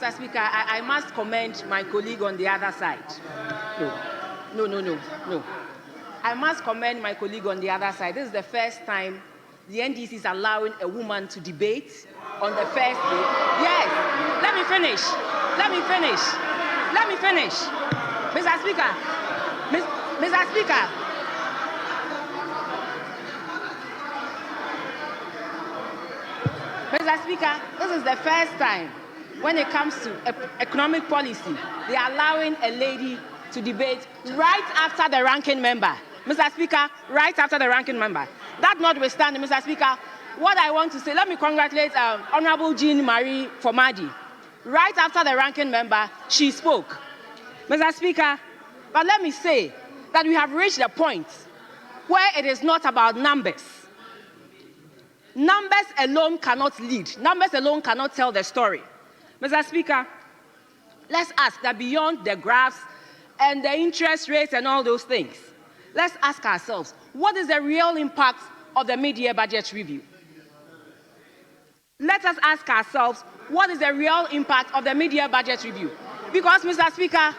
Mr. Speaker, I must commend my colleague on the other side. No. I must commend my colleague on the other side. This is the first time the NDC is allowing a woman to debate on the first day. Yes, let me finish. Mr. Speaker, Mr. Speaker. Mr. Speaker, this is the first time when it comes to economic policy, they are allowing a lady to debate right after the ranking member. Mr. Speaker, right after the ranking member. That notwithstanding, Mr. Speaker, what I want to say, let me congratulate Honorable Jean Marie Formadi. Right after the ranking member, she spoke. Mr. Speaker, but let me say that we have reached a point where it is not about numbers. Numbers alone cannot lead. Numbers alone cannot tell the story. Mr. Speaker, let's ask that beyond the graphs and the interest rates and all those things, let's ask ourselves, what is the real impact of the mid-year budget review? Let us ask ourselves, what is the real impact of the mid-year budget review? Because, Mr. Speaker,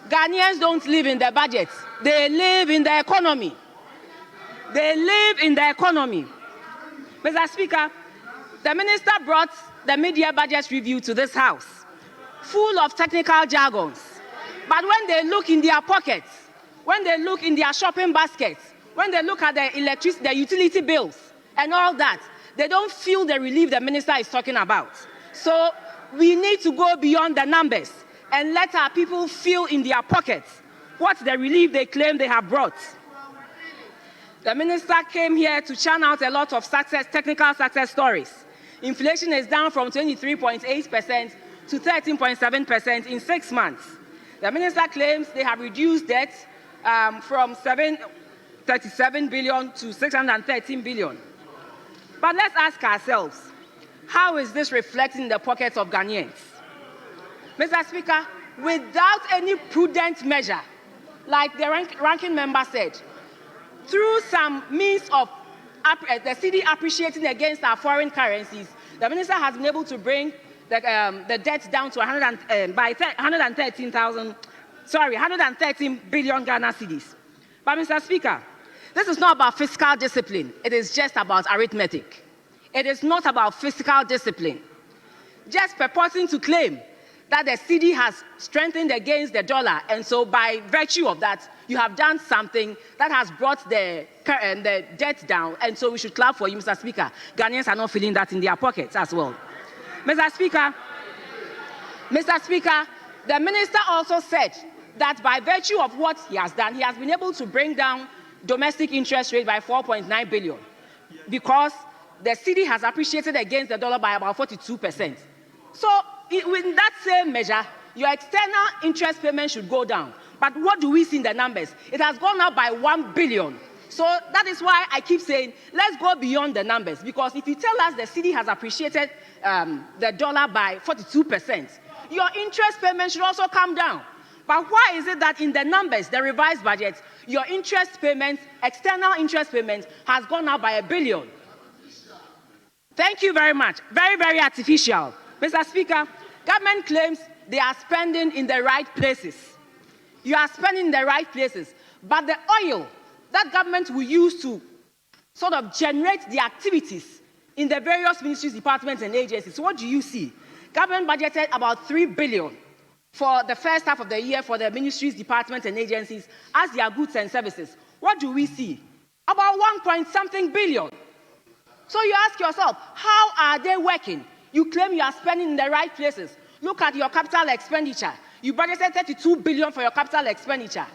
Ghanaians don't live in the budget. They live in the economy. Mr. Speaker, the minister brought the mid-year budget review to this House, full of technical jargons. But when they look in their pockets, when they look in their shopping baskets, when they look at the utility bills and all that, they don't feel the relief the minister is talking about. So we need to go beyond the numbers and let our people feel in their pockets what the relief they claim they have brought. The minister came here to churn out a lot of technical success stories. Inflation is down from 23.8% to 13.7% in 6 months. The minister claims they have reduced debt from 737 billion to 613 billion. But let's ask ourselves, how is this reflecting the pockets of Ghanaians? Mr. Speaker, without any prudent measure, like the ranking member said, through some means of the cedi appreciating against our foreign currencies, the minister has been able to bring the debt down to 113 billion Ghana cedis. But, Mr. Speaker, this is not about fiscal discipline. It is just about arithmetic. It is not about fiscal discipline. Just purporting to claim that the cedi has strengthened against the dollar, and so by virtue of that, you have done something that has brought the debt down, and so we should clap for you, Mr. Speaker. Ghanaians are not feeling that in their pockets as well. Mr. Speaker, the minister also said that by virtue of what he has done, he has been able to bring down domestic interest rate by 4.9 billion because the cedi has appreciated against the dollar by about 42%. So with that same measure, your external interest payment should go down. But what do we see in the numbers? It has gone up by 1 billion. So that is why I keep saying, let's go beyond the numbers. Because if you tell us the cedi has appreciated the dollar by 42%, your interest payment should also come down. But why is it that in the numbers, the revised budget, your interest payment, external interest payment, has gone up by 1 billion? Thank you very much. Very, very artificial. Mr. Speaker, government claims they are spending in the right places. You are spending in the right places. But the oil that government will use to sort of generate the activities in the various ministries, departments, and agencies, what do you see? Government budgeted about 3 billion for the first half of the year for the ministries, departments, and agencies as their goods and services. What do we see? About 1.something billion. So you ask yourself, how are they working? You claim you are spending in the right places. Look at your capital expenditure. You budgeted 32 billion for your capital expenditure.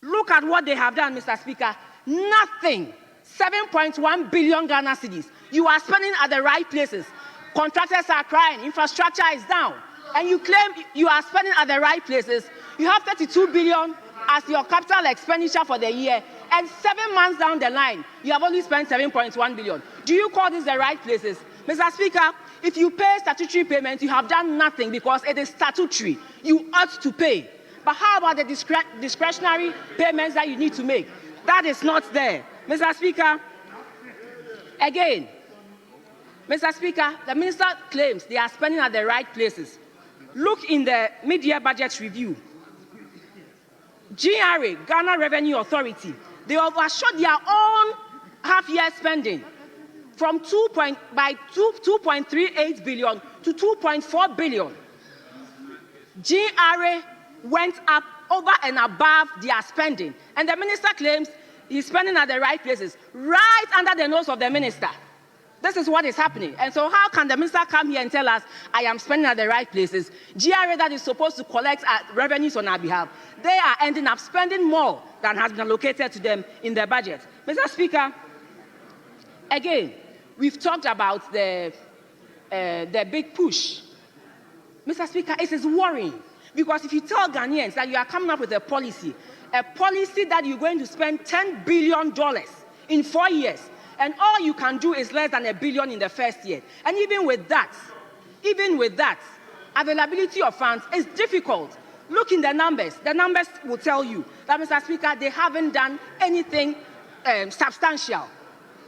Look at what they have done, Mr. Speaker. Nothing. 7.1 billion Ghana cedis. You are spending at the right places. Contractors are crying. Infrastructure is down. And you claim you are spending at the right places. You have 32 billion as your capital expenditure for the year. And 7 months down the line, you have only spent 7.1 billion. Do you call this the right places? Mr. Speaker, if you pay statutory payments, you have done nothing because it is statutory. You ought to pay. But how about the discretionary payments that you need to make? That is not there. Mr. Speaker, again, Mr. Speaker, the minister claims they are spending at the right places. look in the mid-year budget review. GRA, Ghana Revenue Authority, they overshot their own half-year spending from 2.38 billion to 2.4 billion. GRA went up over and above their spending, and the minister claims he's spending at the right places, right under the nose of the minister. This is what is happening. And so how can the minister come here and tell us, I am spending at the right places? GRA that is supposed to collect revenues on our behalf, they are ending up spending more than has been allocated to them in their budget. Mr. Speaker, again, we've talked about the big push. Mr. Speaker, it is worrying, because if you tell Ghanaians that you are coming up with a policy that you're going to spend $10 billion in 4 years, and all you can do is less than $1 billion in the first year. And even with that, availability of funds is difficult. Look in the numbers. The numbers will tell you that, Mr. Speaker, they haven't done anything substantial.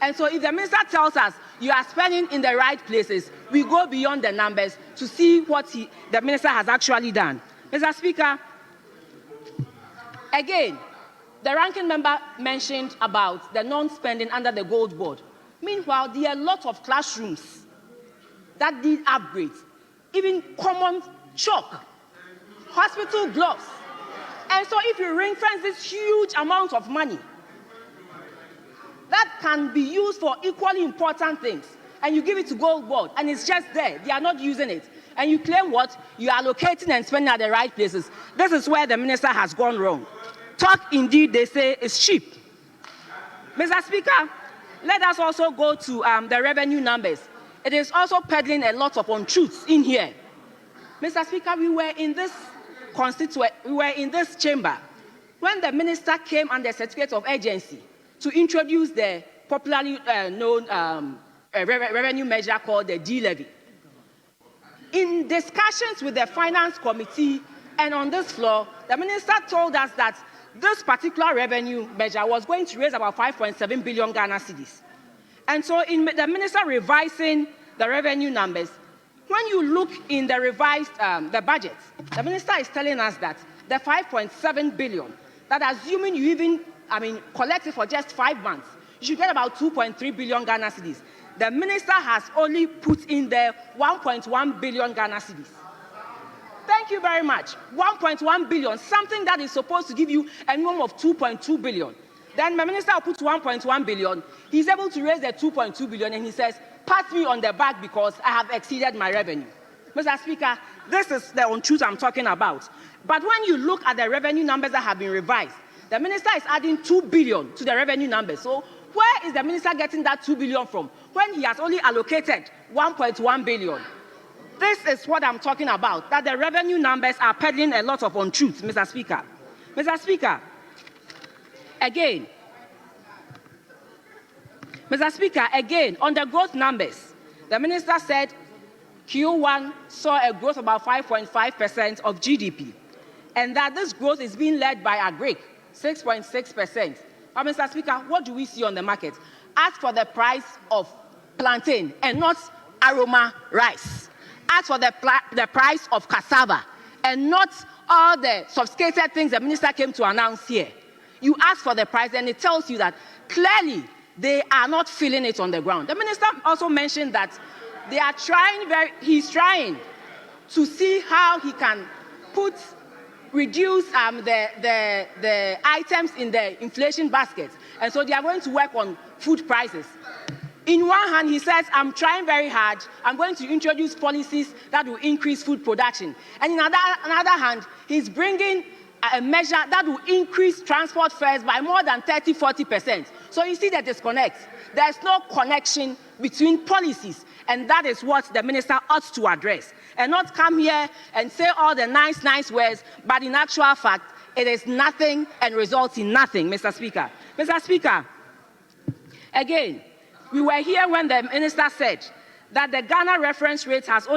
And so if the minister tells us you are spending in the right places, we go beyond the numbers to see what the minister has actually done. Mr. Speaker, again, the ranking member mentioned about the non-spending under the gold board. Meanwhile, there are a lot of classrooms that need upgrades, even common chalk, hospital gloves. And so if you ring-fence this huge amount of money that can be used for equally important things, and you give it to gold board, and it's just there, they are not using it, and you claim what? You are allocating and spending at the right places. This is where the minister has gone wrong. Talk, indeed, they say, is cheap. Mr. Speaker, let us also go to the revenue numbers. It is also peddling a lot of untruths in here. Mr. Speaker, we were in this chamber when the minister came under certificate of urgency to introduce the popularly known revenue measure called the D-levy. In discussions with the Finance Committee and on this floor, the minister told us that this particular revenue measure was going to raise about 5.7 billion Ghana cedis. And so in the minister revising the revenue numbers, when you look in the revised the budget, the minister is telling us that the 5.7 billion, that assuming you even, collect it for just 5 months, you should get about 2.3 billion Ghana cedis. The minister has only put in there 1.1 billion Ghana cedis. Thank you very much. 1.1 billion, something that is supposed to give you a minimum of 2.2 billion. Then the minister puts 1.1 billion. He's able to raise the 2.2 billion, and he says, pat me on the back because I have exceeded my revenue. Mr. Speaker, this is the untruth I'm talking about. But when you look at the revenue numbers that have been revised, the minister is adding 2 billion to the revenue numbers. So where is the minister getting that 2 billion from when he has only allocated 1.1 billion? This is what I'm talking about, that the revenue numbers are peddling a lot of untruths, Mr. Speaker. Mr. Speaker, again, on the growth numbers, the minister said Q1 saw a growth of about 5.5% of GDP, and that this growth is being led by agric, 6.6%. But Mr. Speaker, what do we see on the market? Ask for the price of plantain and not aroma rice. Ask for the price of cassava and not all the sophisticated things the minister came to announce here. You ask for the price and it tells you that clearly they are not feeling it on the ground. The minister also mentioned that they are he's trying to see how he can reduce the items in the inflation basket. And so they are going to work on food prices. In one hand, he says, I'm trying very hard. I'm going to introduce policies that will increase food production. And in another hand, he's bringing a measure that will increase transport fares by more than 30–40%. So you see the disconnect. There's no connection between policies, and that is what the minister ought to address, and not come here and say all the nice words, but in actual fact, it is nothing and results in nothing, Mr. Speaker. Mr. Speaker, again, we were here when the minister said that the Ghana reference rate has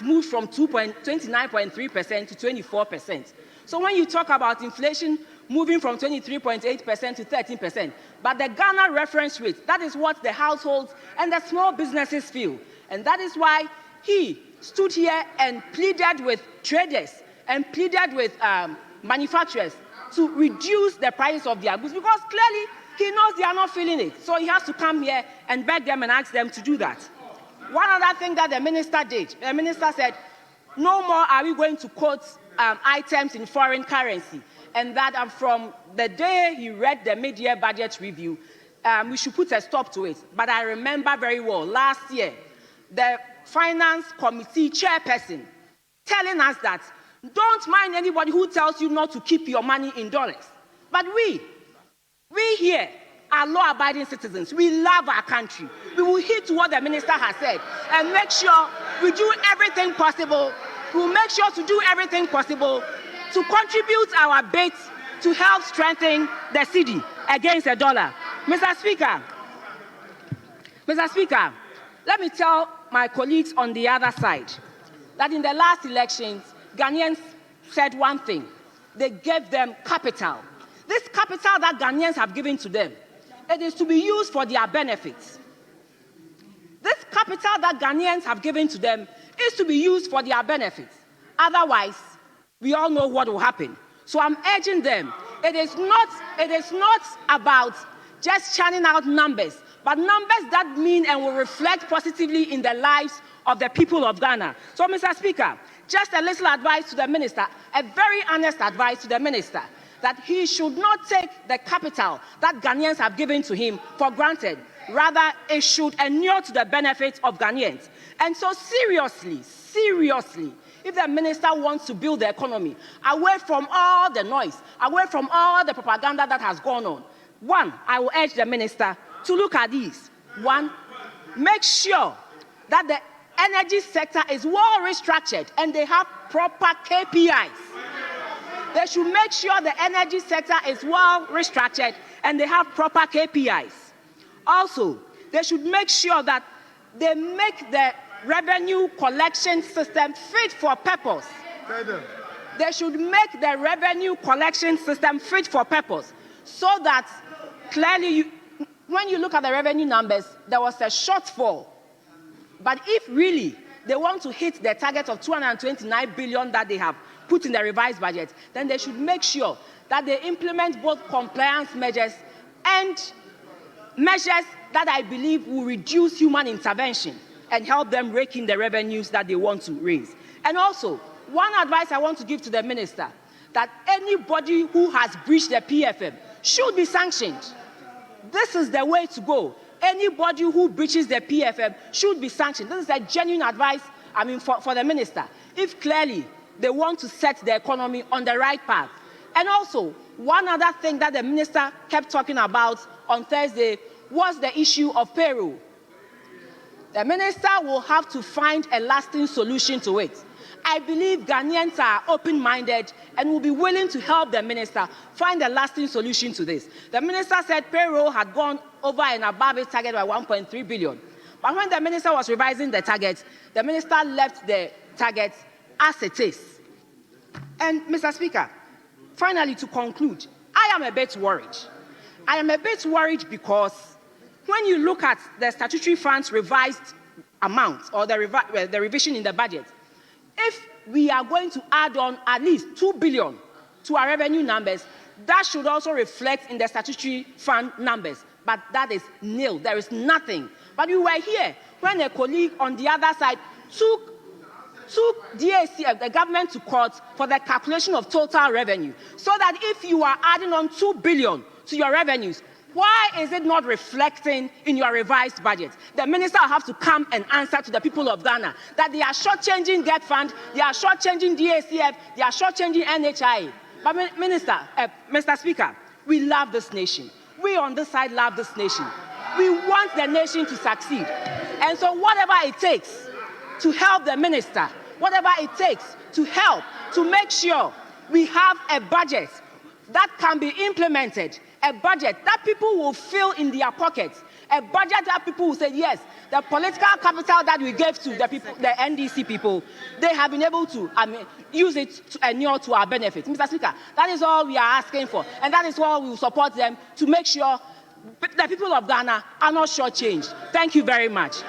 moved from 29.3% to 24%. So when you talk about inflation moving from 23.8% to 13%, but the Ghana reference rate, that is what the households and the small businesses feel. And that is why he stood here and pleaded with traders and pleaded with manufacturers to reduce the price of their goods, because clearly he knows they are not feeling it. So he has to come here and beg them and ask them to do that. One other thing that the minister did, the minister said, no more are we going to quote items in foreign currency, and that from the day he read the mid-year budget review, we should put a stop to it. But I remember very well, last year, the Finance Committee chairperson telling us that don't mind anybody who tells you not to keep your money in dollars. But we here are law-abiding citizens. We love our country. We will heed to what the minister has said and make sure we do everything possible. We will make sure to do everything possible to contribute our bit to help strengthen the cedi against the dollar. Mr. Speaker, let me tell my colleagues on the other side that in the last elections, Ghanaians said one thing. They gave them capital. This capital that Ghanaians have given to them, it is to be used for their benefits. This capital that Ghanaians have given to them is to be used for their benefits. Otherwise, we all know what will happen. So I'm urging them, it is not about just churning out numbers, but numbers that mean and will reflect positively in the lives of the people of Ghana. So, Mr. Speaker, just a little advice to the minister, a very honest advice to the minister, that he should not take the capital that Ghanaians have given to him for granted. Rather, it should inure to the benefit of Ghanaians. And so seriously, if the minister wants to build the economy, away from all the noise, away from all the propaganda that has gone on, one, I will urge the minister to look at these. One, make sure that the energy sector is well restructured and they have proper KPIs. They should make sure the energy sector is well restructured and they have proper KPIs. Also, they should make sure that they make the revenue collection system fit for purpose. They should make the revenue collection system fit for purpose so that clearly, when you look at the revenue numbers, there was a shortfall. But if really they want to hit the target of 229 billion that they have put in the revised budget, then they should make sure that they implement both compliance measures and measures that I believe will reduce human intervention and help them rake in the revenues that they want to raise. And also, one advice I want to give to the minister, that anybody who has breached the PFM should be sanctioned. This is the way to go. Anybody who breaches the PFM should be sanctioned. This is a genuine advice, for the minister, if clearly they want to set the economy on the right path. And also, one other thing that the minister kept talking about on Thursday was the issue of payroll. The minister will have to find a lasting solution to it. I believe Ghanaians are open-minded and will be willing to help the minister find a lasting solution to this. The minister said payroll had gone over and above its target by 1.3 billion. But when the minister was revising the target, the minister left the target as it is. And, Mr. Speaker, finally, to conclude, I am a bit worried. I am a bit worried because when you look at the statutory funds revised amount or the revision in the budget, if we are going to add on at least 2 billion to our revenue numbers, that should also reflect in the statutory fund numbers. But that is nil. There is nothing. But we were here when a colleague on the other side took DAC, the government, to court for the calculation of total revenue. So that if you are adding on 2 billion to your revenues, why is it not reflecting in your revised budget? The minister will have to come and answer to the people of Ghana that they are shortchanging GET Fund, they are shortchanging DACF, they are shortchanging NHIA. But Mr. Speaker, we love this nation. We on this side love this nation. We want the nation to succeed. And so whatever it takes to help the minister, whatever it takes to help to make sure we have a budget that can be implemented, a budget that people will feel in their pockets, a budget that people will say, yes, the political capital that we gave to the people, the NDC people, they have been able to use it to inure to our benefit. Mr. Speaker, that is all we are asking for, and that is why we will support them to make sure the people of Ghana are not shortchanged. Thank you very much.